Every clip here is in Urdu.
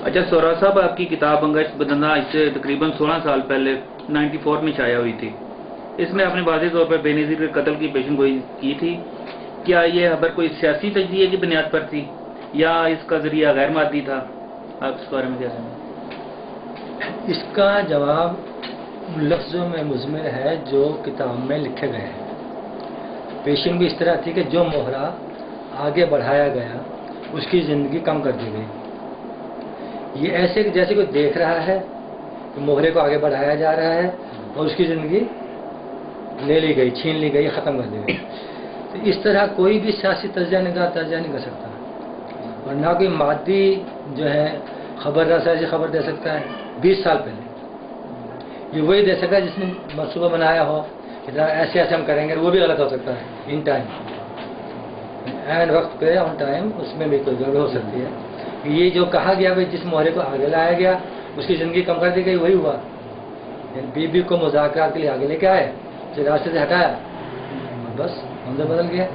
اچھا سورا صاحب، آپ کی کتاب انگشت بدندہ اس سے تقریباً 16 سال پہلے 94 میں شائع ہوئی تھی. اس میں آپ نے واضح طور پر بے نظیر کے قتل کی پیشن گوئی کی تھی. کیا یہ خبر کوئی سیاسی تجزیے کی بنیاد پر تھی یا اس کا ذریعہ غیر مادی تھا؟ آپ اس بارے میں کیا سمجھیں؟ اس کا جواب لفظوں میں مضمر ہے جو کتاب میں لکھے گئے ہیں. پیشن بھی اس طرح تھی کہ جو مہرہ آگے بڑھایا گیا اس کی زندگی کم کر دی گئی. یہ ایسے کہ جیسے کوئی دیکھ رہا ہے کہ مہرے کو آگے بڑھایا جا رہا ہے اور اس کی زندگی لے لی گئی، چھین لی گئی، ختم کر دی گئی. تو اس طرح کوئی بھی سیاسی تجزیہ نگاہ تجزیہ نہیں کر سکتا، اور نہ کوئی مادی جو ہے خبر رسا ایسی خبر دے سکتا ہے 20 سال پہلے. یہ وہی دے سکتا ہے جس نے منصوبہ بنایا ہو کہ ایسے ایسے ہم کریں گے، وہ بھی غلط ہو سکتا ہے. ان ٹائم این وقت پہ آن ٹائم اس میں بھی کوئی گڑبڑ ہو سکتی ہے. یہ جو کہا گیا بھائی جس مہرے کو آگے لایا گیا اس کی زندگی کم کر دی گئی، وہی ہوا. بی کو مذاکرات کے لیے آگے لے کے آئے، اسے راستے سے ہٹایا، بس منظر بدل گیا.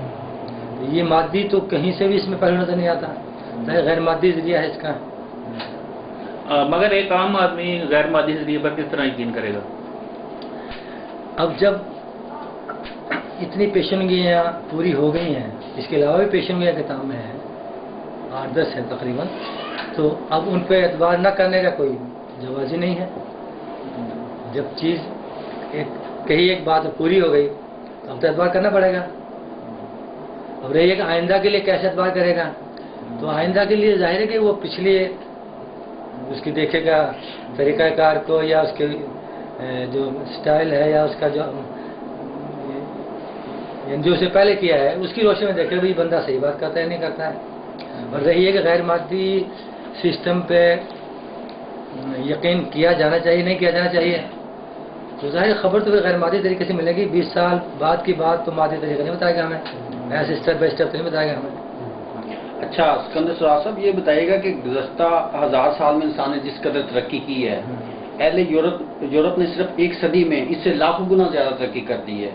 یہ مادی تو کہیں سے بھی اس میں پہلے نظر نہیں آتا، غیر مادی ذریعہ ہے اس کا. مگر ایک عام آدمی غیر مادی ذریعے پر کس طرح یقین کرے گا؟ اب جب اتنی پیشنگیاں پوری ہو گئی ہیں، اس کے علاوہ بھی پیشنگیاں کتاب میں ہیں 8-10 ہے تقریباً، تو اب ان پہ اعتبار نہ کرنے کا کوئی جواز ہی نہیں ہے. جب چیز ایک بات پوری ہو گئی اب تو اعتبار کرنا پڑے گا. اب رہی ہے کہ آئندہ کے لیے کیسے اعتبار کرے گا، تو آئندہ کے لیے ظاہر ہے کہ وہ پچھلی اس کی دیکھے گا طریقہ کار کو، یا اس کے جو سٹائل ہے، یا اس کا جو اسے پہلے کیا ہے اس کی روشنی میں دیکھے بھی بندہ صحیح بات کرتا ہے نہیں کرتا ہے. اور رہی ہے کہ غیر مادی سسٹم پہ یقین کیا جانا چاہیے نہیں کیا جانا چاہیے، تو ظاہر خبر تو غیر مادی طریقے سے ملے گی. 20 سال بعد کی بات تو مادی طریقے نہیں بتائے گا ہمیں، ایسے اسٹیپ بائی اسٹیپ نہیں بتائے گا ہمیں. اچھا سکندر سراج صاحب، یہ بتائیے گا کہ گزشتہ 1000 سال میں انسان نے جس قدر ترقی کی ہے، اہل یورپ نے صرف 1 صدی میں اس سے لاکھوں گنا زیادہ ترقی کر دی ہے.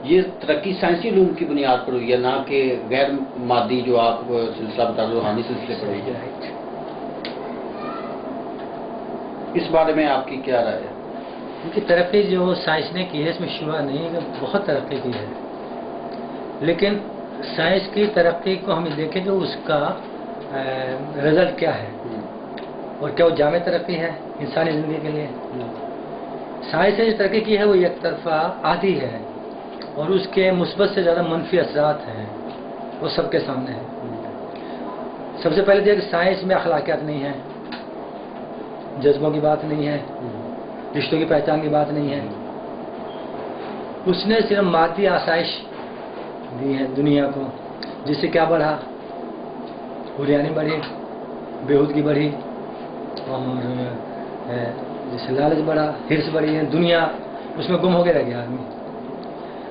یہ ترقی سائنسی علوم کی بنیاد پر ہوئی ہے، نہ کہ غیر مادی جو آپ سلسلہ بتا رہے روحانی سلسلے پر ہوئی ہے. اس بارے میں آپ کی کیا رائے ہے؟ کیونکہ ترقی جو سائنس نے کی ہے اس میں شبہ نہیں ہے کہ بہت ترقی کی ہے، لیکن سائنس کی ترقی کو ہم دیکھیں کہ اس کا رزلٹ کیا ہے، اور کیا وہ جامع ترقی ہے انسانی زندگی کے لیے. سائنس نے جو ترقی کی ہے وہ یک طرفہ آدھی ہے، اور اس کے مثبت سے زیادہ منفی اثرات ہیں، وہ سب کے سامنے ہیں. سب سے پہلے دیکھ سائنس میں اخلاقیات نہیں ہے، جذبوں کی بات نہیں ہے، رشتوں کی پہچان کی بات نہیں ہے. اس نے صرف مادی آسائش دی ہے دنیا کو، جس سے کیا بڑھا، حریانی بڑھی، بےہودگی بڑھی، اور جس سے لالچ بڑھا، ہرس بڑھی ہے. دنیا اس میں گم ہو کے رہ گیا آدمی.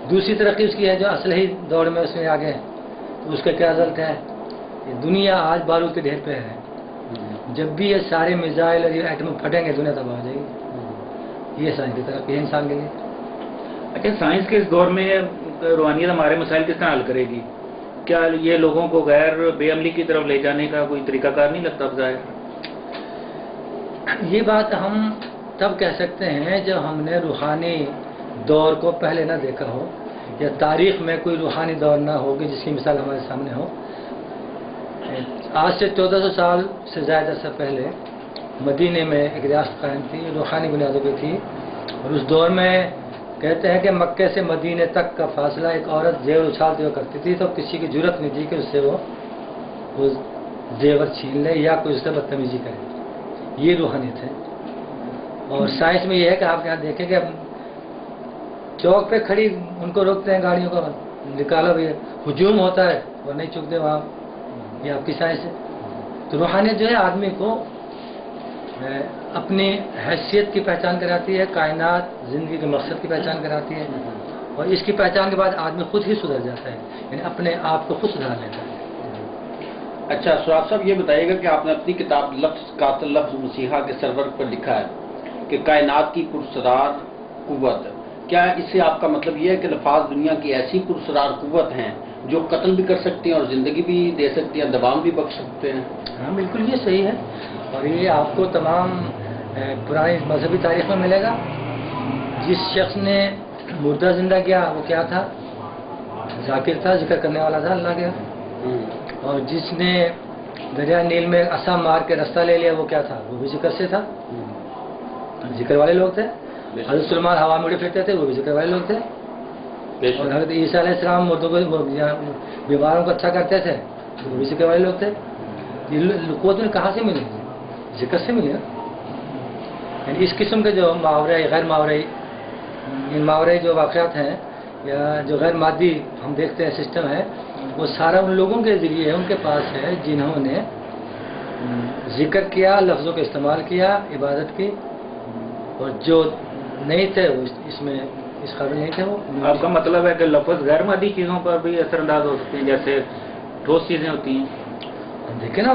دوسری ترقی اس کی ہے جو اصلی دور میں اس میں آگے، تو اس کا کیا رزلٹ ہے، دنیا آج بارود کے ڈھیر پہ ہے. جب بھی یہ سارے میزائل اور یہ ایٹم پھٹیں گے دنیا تباہ ہو جائے گی. یہ سائنس کی ترقی ہے انسان کے لیے. اچھا سائنس کے اس دور میں روحانیت ہمارے مسائل کس طرح حل کرے گی؟ کیا یہ لوگوں کو غیر بے عملی کی طرف لے جانے کا کوئی طریقہ کار نہیں لگتا ظاہر؟ یہ بات ہم تب کہہ سکتے ہیں جب ہم نے روحانی دور کو پہلے نہ دیکھا ہو، یا تاریخ میں کوئی روحانی دور نہ ہوگی جس کی مثال ہمارے سامنے ہو. آج سے 1400 سال سے زیادہ سے پہلے مدینے میں ایک ریاست قائم تھی، روحانی بنیادوں پہ تھی. اور اس دور میں کہتے ہیں کہ مکے سے مدینے تک کا فاصلہ ایک عورت زیور اچھالتے ہوئے کرتی تھی تو کسی کی جرت نہیں تھی کہ اس سے وہ زیور چھین لے یا کوئی اس سے بدتمیزی کرے. یہ روحانیت ہے. اور سائنس میں یہ ہے کہ آپ یہاں دیکھیں کہ چوک پہ کھڑی ان کو روکتے ہیں گاڑیوں کو، نکالو بھی ہجوم ہوتا ہے وہ نہیں چکتے وہاں. یہ آپ کی سائنس ہے. تو روحانیت جو ہے آدمی کو اپنی حیثیت کی پہچان کراتی ہے، کائنات زندگی کے مقصد کی پہچان کراتی ہے، اور اس کی پہچان کے بعد آدمی خود ہی سدھر جاتا ہے، یعنی اپنے آپ کو خود سدھار لیتا ہے. اچھا سراج صاحب، یہ بتائیے گا کہ آپ نے اپنی کتاب لفظ قاتل لفظ مسیحا کے سرور پر لکھا ہے کہ کائنات کی پرسرار قوت، کیا اس سے آپ کا مطلب یہ ہے کہ الفاظ دنیا کی ایسی پرسرار قوت ہیں جو قتل بھی کر سکتی ہیں اور زندگی بھی دے سکتی ہیں، دوام بھی بخش سکتے ہیں؟ ہاں بالکل یہ صحیح ہے، اور یہ آپ کو تمام پرانی مذہبی تاریخ میں ملے گا۔ جس شخص نے مردہ زندہ کیا وہ کیا تھا؟ ذاکر تھا، ذکر کرنے والا تھا اللہ کے۔ اور جس نے دریا نیل میں عصا مار کے رستہ لے لیا وہ کیا تھا؟ وہ بھی ذکر سے تھا، ذکر والے لوگ تھے۔ حضرت سلیمان ہوا میں اڑے پھرتے تھے، وہ بھی ذکر والے لوگ تھے۔ اور حضرت عیسیٰ علیہ السلام مردوں کو بیماروں کو اچھا کرتے تھے، وہ بھی ذکر والے لوگ تھے۔ یہ قوت میں کہاں سے ملی؟ ذکر سے ملی نا۔ یعنی اس قسم کے جو محاورے غیر محاورے، ان محاورے جو واقعات ہیں یا جو غیر مادی ہم دیکھتے ہیں سسٹم ہے، وہ سارا ان لوگوں کے ذریعے ان کے پاس ہے جنہوں نے ذکر کیا، لفظوں کا استعمال کیا، عبادت کی، اور جو نہیں تھے وہ اس قابل نہیں تھے۔ وہ آپ کا مطلب ہے کہ لفظ غیر مادی چیزوں پر بھی اثر انداز ہو سکتے ہیں، جیسے ٹھوس چیزیں ہوتی ہیں؟ دیکھیں نا،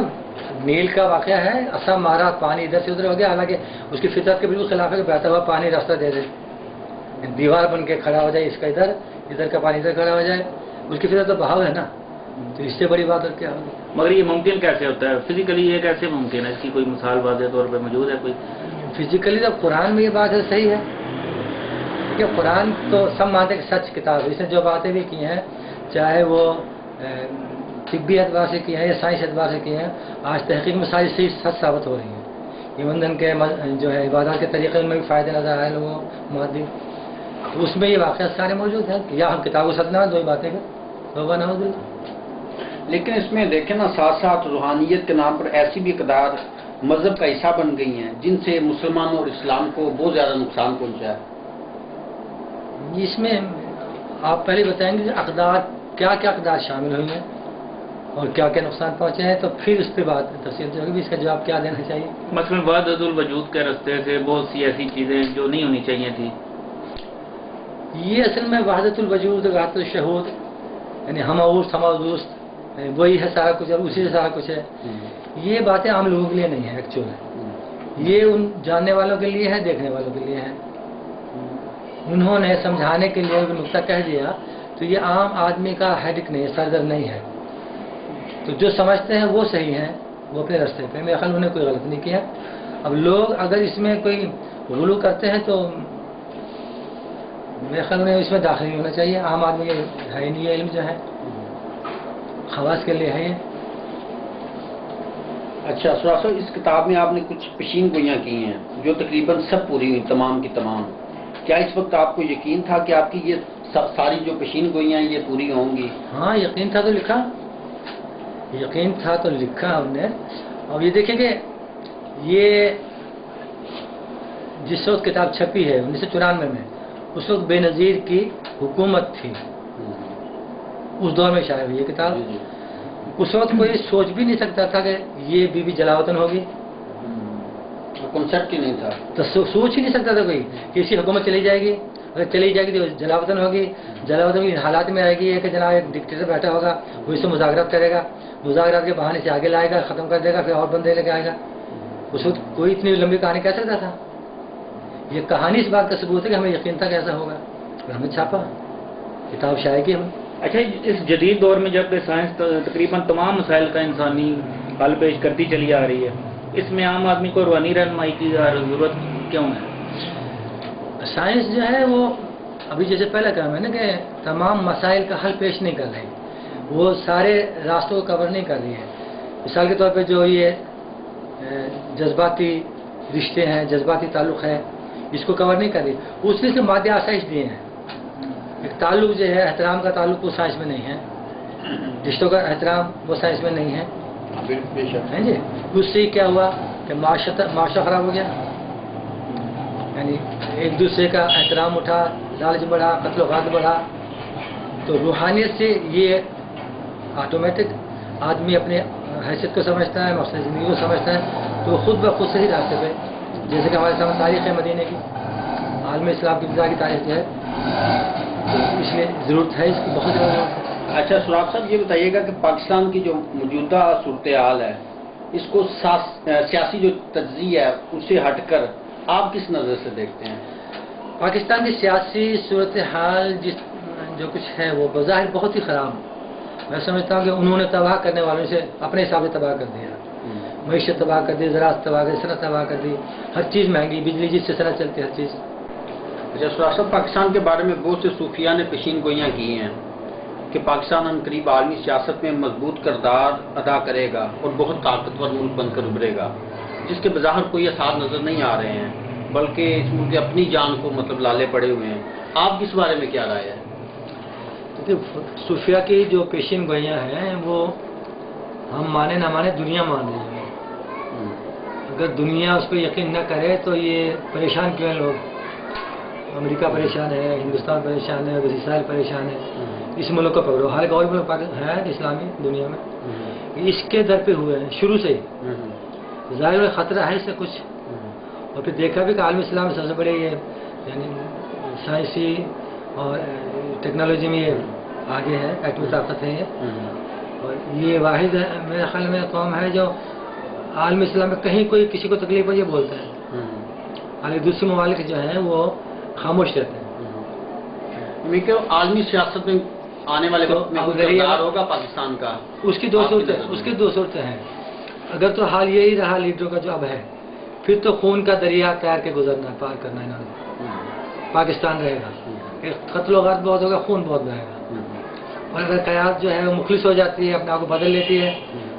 نیل کا واقعہ ہے، عصا مارا، پانی ادھر سے ادھر ہو گیا، حالانکہ اس کی فطرت کے بالکل خلاف ہے کہ بہتا ہوا پانی راستہ دے دے، دیوار بن کے کھڑا ہو جائے، اس کا ادھر کا پانی ادھر کھڑا ہو جائے، اس کی فطرت تو بہاؤ ہے نا، تو اس سے بڑی بات اور کیا ہوگی؟ مگر یہ ممکن کیسے ہوتا ہے فزیکلی؟ یہ کیسے ممکن ہے؟ اس کی کوئی مثال واضح طور پہ موجود ہے کوئی؟ فزیکلی تو قرآن میں یہ بات ہے، صحیح ہے کہ قرآن تو سب مانتے کہ سچ کتاب ہے، اس نے جو باتیں بھی کی ہیں، چاہے وہ طبی اعتبار سے کی ہیں یا سائنس اعتبار سے کی ہیں، آج تحقیق میں ساری صحیح سچ ثابت ہو رہی ہیں۔ ایندھن کے جو ہے عبادات کے طریقے میں بھی فائدے نظر آئے لوگوں مادی، تو اس میں یہ واقعات سارے موجود ہیں، یا ہم کتاب و سچ نہ دو ہی باتیں کا توبہ نہ ہو دل۔ لیکن اس میں دیکھیں نا، ساتھ ساتھ روحانیت کے نام پر ایسی بھی اقدار مذہب کا حصہ بن گئی ہیں جن سے مسلمانوں اور اسلام کو بہت زیادہ نقصان پہنچا ہے۔ اس میں آپ پہلے بتائیں گے کہ اقدار کیا کیا اقدار شامل ہوئی ہیں اور کیا کیا نقصان پہنچے ہیں، تو پھر اس پہ بات تفصیل سے ہوگی، اس کا جواب کیا دینا چاہیے۔ مثلاً وحدت الوجود کے راستے سے بہت سی ایسی چیزیں جو نہیں ہونی چاہیے تھی۔ یہ اصل میں وحدت الوجود، وحدت الشہود، یعنی ہم اوست ہم دوست، وہی ہے سارا کچھ اور اسی سے سارا کچھ ہے، یہ باتیں عام لوگوں کے لیے نہیں ہے ایکچوئل، یہ ان جاننے والوں کے لیے ہے، دیکھنے والوں کے لیے ہے۔ انہوں نے سمجھانے کے لیے کوئی نقطہ کہہ دیا تو یہ عام آدمی کا ہیڈک نہیں ہے، سردر نہیں ہے، تو جو سمجھتے ہیں وہ صحیح ہیں، وہ اپنے راستے پہ، میرے خیال انہیں کوئی غلط نہیں کیا۔ اب لوگ اگر اس میں کوئی غلو کرتے ہیں تو میرے خیال انہیں اس میں داخل نہیں ہونا چاہیے، عام آدمی ہے ہی نہیں، یہ علم جو ہے خواص کے لیے ہے یہ۔ اچھا سراج صاحب، اس کتاب میں آپ نے کچھ پیشین گوئیاں کی ہیں جو تقریباً سب پوری ہوئی، تمام کی تمام۔ کیا اس وقت آپ کو یقین تھا کہ آپ کی یہ ساری جو پیشین گوئیاں ہیں یہ پوری ہوں گی؟ ہاں یقین تھا تو لکھا، یقین تھا تو لکھا ہم نے۔ اور یہ دیکھیں کہ یہ جس وقت کتاب چھپی ہے 1994 میں، اس وقت بے نظیر کی حکومت تھی، اس دور میں شائع ہوئی یہ کتاب۔ اس وقت کوئی سوچ بھی نہیں سکتا تھا کہ یہ بی بی جلاوطن ہوگی، کنسیپٹ ہی نہیں تھا، تو سوچ ہی نہیں سکتا تھا کوئی کہ اسی حکومت چلی جائے گی، اگر چلی جائے گی تو جلاوطن ہوگی، جلاوطن کی حالات میں آئے گی کہ جناب ایک ڈکٹیٹر بیٹھا ہوگا، وہ اس سے مذاکرات کرے گا، مذاکرات کے بہانے سے آگے لائے گا، ختم کر دے گا، پھر اور بندے لے کے آئے گا۔ اس وقت کوئی اتنی لمبی کہانی کہہ سکتا تھا؟ یہ کہانی اس بات کا ثبوت ہے کہ ہمیں یقین تھا کہ ایسا ہوگا، اور ہمیں چھاپا، کتاب شائع کی ہم۔ اچھا، اس جدید دور میں جب کہ سائنس تقریباً تمام مسائل کا انسانی حل پیش کرتی چلی آ رہی ہے، اس میں عام آدمی کو روحانی رہنمائی کی ضرورت کیوں ہے؟ سائنس جو ہے وہ ابھی جیسے پہلے کہا میں نے کہ تمام مسائل کا حل پیش نہیں کر رہی، وہ سارے راستوں کو کور نہیں کر رہی ہے۔ مثال کے طور پہ جو یہ جذباتی رشتے ہیں، جذباتی تعلق ہے، اس کو کور نہیں کر رہی، اس لیے سے مادی آسائش دیے ہیں۔ ایک تعلق جو ہے احترام کا تعلق، وہ سائنس میں نہیں ہے، رشتوں کا احترام وہ سائنس میں نہیں ہے، ہے جی۔ اس سے کیا ہوا کہ معاشرہ خراب ہو گیا، یعنی ایک دوسرے کا احترام اٹھا، لالچ بڑھا، قتل و غارت بڑھا۔ تو روحانیت سے یہ آٹومیٹک آدمی اپنے حیثیت کو سمجھتا ہے، مقصد زندگی کو سمجھتا ہے، تو خود بخود صحیح راستے پہ، جیسے کہ ہمارے سامنے تاریخ ہے مدینے کی، عالم اسلام کی ابتدا کی تاریخ جو ہے، تو اس لیے ضرورت ہے، اس کی بہت زیادہ ضرورت ہے۔ اچھا سراج صاحب، یہ بتائیے گا کہ پاکستان کی جو موجودہ صورتحال ہے، اس کو سیاسی جو تجزیہ ہے اس سے ہٹ کر آپ کس نظر سے دیکھتے ہیں؟ پاکستان کی سیاسی صورتحال جو کچھ ہے وہ بظاہر بہت ہی خراب میں سمجھتا ہوں کہ انہوں نے تباہ کرنے والوں سے اپنے حساب سے تباہ کر دیا. معیشت تباہ کر دی، زراعت تباہ کر دی، صنعت تباہ کر دی، ہر چیز مہنگی، بجلی جس سے صنعت چلتی ہے ہر چیز. اچھا سراج صاحب، پاکستان کے بارے میں بہت سے صوفیاء نے پیشین گوئیاں کی ہیں کہ پاکستان ان قریب عالمی سیاست میں مضبوط کردار ادا کرے گا اور بہت طاقتور ملک بن کر ابھرے گا، جس کے بظاہر کوئی اثار نظر نہیں آ رہے ہیں، بلکہ اس ملک کی اپنی جان کو مطلب لالے پڑے ہوئے ہیں. آپ کس بارے میں کیا رائے ہے؟ صوفیاء کی جو پیشین گوئیاں ہیں وہ ہم مانے نہ مانے دنیا مان رہی ہے. اگر دنیا اس پہ یقین نہ کرے تو یہ پریشان کیوں ہیں لوگ؟ امریکہ پریشان ہے، ہندوستان پریشان ہے، اسرائیل پریشان ہے. اس ملک کو پکڑو، ہر ایک اور ملک ہے اسلامی دنیا میں، اس کے در پہ ہوئے ہیں شروع سے ہی. ظاہر خطرہ ہے اس سے کچھ. اور پھر دیکھا بھی کہ عالم اسلام میں سب سے بڑے یہ یعنی سائنسی اور ٹیکنالوجی میں یہ آگے ہے، ایٹمی طاقت ہے یہ. اور یہ واحد میرے خیال میں قوم ہے جو عالم اسلام میں کہیں کوئی کسی کو تکلیف ہو یہ بولتا ہے، حالانکہ دوسرے ممالک جو ہیں وہ خاموش رہتے ہیں. کہ عالمی سیاست میں آنے والے وقت میں کردار ہوگا پاکستان کا. اس کی دو صورتیں ہیں. اگر تو حال یہی رہا لیڈروں کا جو اب ہے، پھر تو خون کا دریا تیر کے گزرنا ہے، پار کرنا ہے انہوں نے. پاکستان رہے گا، قتل و غارت بہت ہوگا، خون بہت بہے گا. اور اگر قیادت جو ہے وہ مخلص ہو جاتی ہے، اپنے آپ کو بدل لیتی ہے،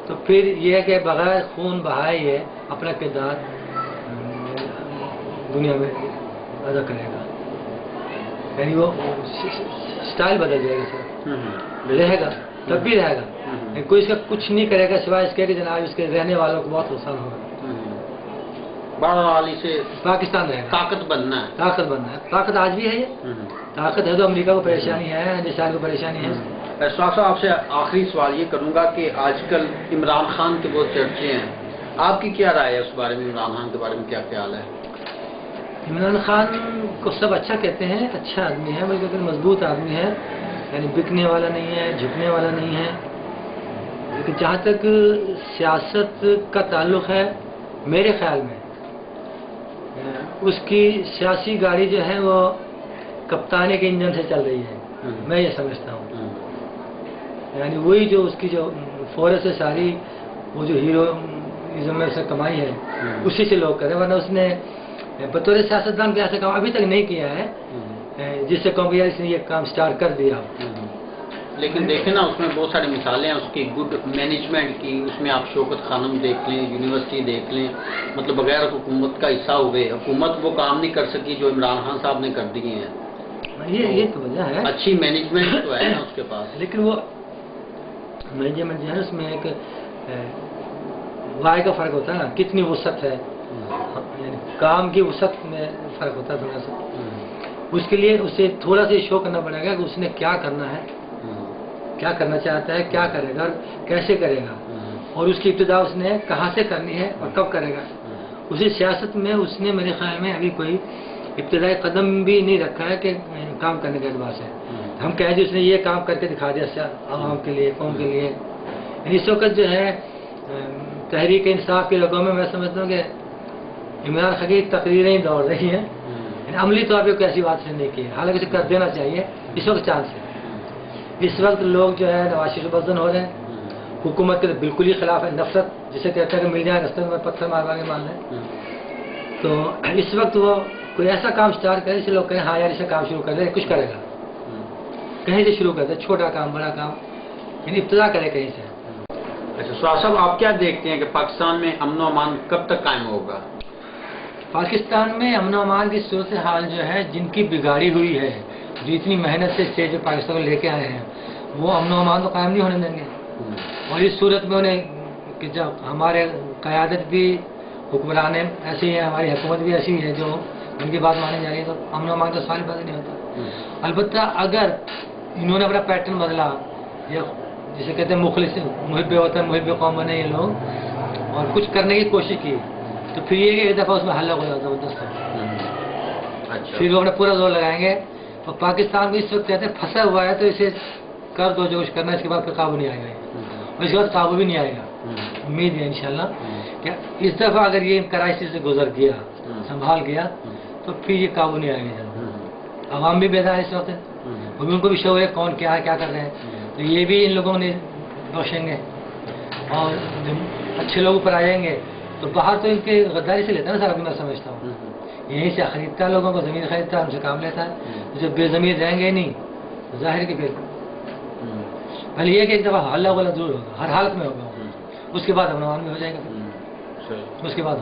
تو پھر یہ ہے کہ بغیر خون بہائے یہ اپنا کردار دنیا میں ادا کرے گا. یعنی وہ سٹائل بدل جائے گا، سر رہے گا تب بھی رہے گا، کوئی اس کا کچھ نہیں کرے گا سوائے اس کے کہ جناب اس کے رہنے والوں کو بہت نقصان ہوگا. بہرحال اسے پاکستان رہے گا، طاقت بننا ہے. طاقت آج بھی ہے. یہ طاقت ہے تو امریکہ کو پریشانی ہے، اسرائیل کو پریشانی ہے. صاحب آپ سے آخری سوال یہ کروں گا کہ آج کل عمران خان کے بہت چرچے ہیں، آپ کی کیا رائے ہے اس بارے میں؟ عمران خان کے بارے میں کیا خیال ہے؟ عمران خان کو سب اچھا کہتے ہیں، اچھا آدمی ہے، بلکہ مضبوط آدمی ہے، یعنی بکنے والا نہیں ہے، جھکنے والا نہیں ہے. لیکن جہاں تک سیاست کا تعلق ہے میرے خیال میں اس کی سیاسی گاڑی جو ہے وہ کپتانی کے انجن سے چل رہی ہے. میں یہ سمجھتا ہوں، یعنی وہی جو اس کی جو فورس ہے ساری، وہ جو ہیروازم میں سے کمائی ہے اسی سے لوگ کریں، ورنہ اس نے بطور سیاستدان بھی ایسا کام ابھی تک نہیں کیا ہے جس سے کہوں کہ یار اس نے یہ کام سٹارٹ کر دیا. لیکن دیکھیں نا اس میں بہت ساری مثالیں ہیں اس کی گڈ مینجمنٹ کی. اس میں آپ شوکت خانم دیکھ لیں، یونیورسٹی دیکھ لیں، مطلب بغیر حکومت کا حصہ ہوئے حکومت وہ کام نہیں کر سکی جو عمران خان صاحب نے کر دیے ہیں. یہ تو وجہ ہے، اچھی مینجمنٹ تو ہے نا اس کے پاس. لیکن وہ مینجمنٹ جو ہے اس میں ایک وائے کا فرق ہوتا ہے نا، کتنی وسعت ہے، یعنی کام کی وسعت میں فرق ہوتا ہے تھوڑا سا. اس کے لیے اسے تھوڑا سا شو کرنا پڑے گا کہ اس نے کیا کرنا ہے، کیا کرنا چاہتا ہے، کیا کرے گا اور کیسے کرے گا، اور اس کی ابتدا اس نے کہاں سے کرنی ہے اور کب کرے گا. اسی سیاست میں اس نے میرے خیال میں ابھی کوئی ابتدائی قدم بھی نہیں رکھا ہے کہ کام کرنے کے اعتبار سے ہم کہیں جی اس نے یہ کام کر کے دکھا دیا عوام کے لیے، قوم کے لیے. اس وقت جو ہے تحریک انصاف کے لوگوں میں سمجھتا ہوں کہ عمران خان کی تقریریں ہی دوڑ رہی ہیں، عملی طور پہ کوئی ایسی بات سے نہیں کی ہے، حالانکہ اسے کر دینا چاہیے اس وقت چانس ہے. اس وقت لوگ جو ہے نواز شریف بدزن ہو رہے ہیں، حکومت کے بالکل ہی خلاف ہے، نفرت جسے کہتے ہیں کہ مل جائے رستے میں پتھر مار کے مان لیں. تو اس وقت وہ کوئی ایسا کام سٹارٹ کرے جسے لوگ کہیں ہاں یار اسے کام شروع کر دے، کچھ کرے گا، کہیں سے شروع کر دے، چھوٹا کام بڑا کام، یعنی ابتدا کرے کہیں سے. اچھا سراج صاحب، آپ کیا دیکھتے ہیں کہ پاکستان میں امن و امان کب تک قائم ہوگا؟ پاکستان میں امن و امان کی صورتحال جو ہے جن کی بگاڑی ہوئی ہے، جو اتنی محنت سے اسٹیج پہ پاکستان کو لے کے آئے ہیں، وہ امن و امان تو قائم نہیں ہونے دیں گے. اور اس صورت میں انہیں کہ جب ہمارے قیادت بھی حکمران ایسی ہے، ہماری حکومت بھی ایسی ہے جو ان کی بات مانی جا رہی ہے، تو امن و امان کا سوال پیدا نہیں ہوتا. البتہ اگر انہوں نے اپنا پیٹرن بدلا، یا جسے کہتے ہیں مخلص محب وطن محب قوم بنے یہ لوگ، اور کچھ کرنے کی کوشش کی، تو پھر یہ کہ ایک دفعہ اس میں حلق ہو جاتا ہے زبردست. پھر وہ اپنا پورا زور لگائیں گے. اور پاکستان کو اس وقت کہتے ہیں پھنسا ہوا ہے تو اسے کر دو جو کچھ کرنا ہے، اس کے بعد پھر قابو نہیں آئے گا، اور اس کے بعد قابو بھی نہیں آئے گا. امید ہے انشاءاللہ کہ اس دفعہ اگر یہ کرائسس سے گزر گیا، سنبھال گیا، تو پھر یہ قابو نہیں آئے گا. عوام بھی بیدار ہے اس وقت، ان کو بھی شعور ہے کون کیا ہے، کیا کر رہے ہیں. تو یہ بھی ان لوگوں نے بخشیں گے، اور جب اچھے لوگ اوپر آ جائیں گے تو باہر تو ان کے غداری سے لیتا ہے نا سارا، میں سمجھتا ہوں یہیں سے خریدتا ہے، لوگوں کو زمین خریدتا ہے، ہم سے کام لیتا ہے، جب بے زمین رہیں گے نہیں تو ظاہر کہ پھر پہلے یہ کہ ایک دفعہ حلہ والا ضرور ہوگا، ہر حالت میں ہوگا، اس کے بعد امن و امان میں ہو جائے گا، صحیح۔ اس کے بعد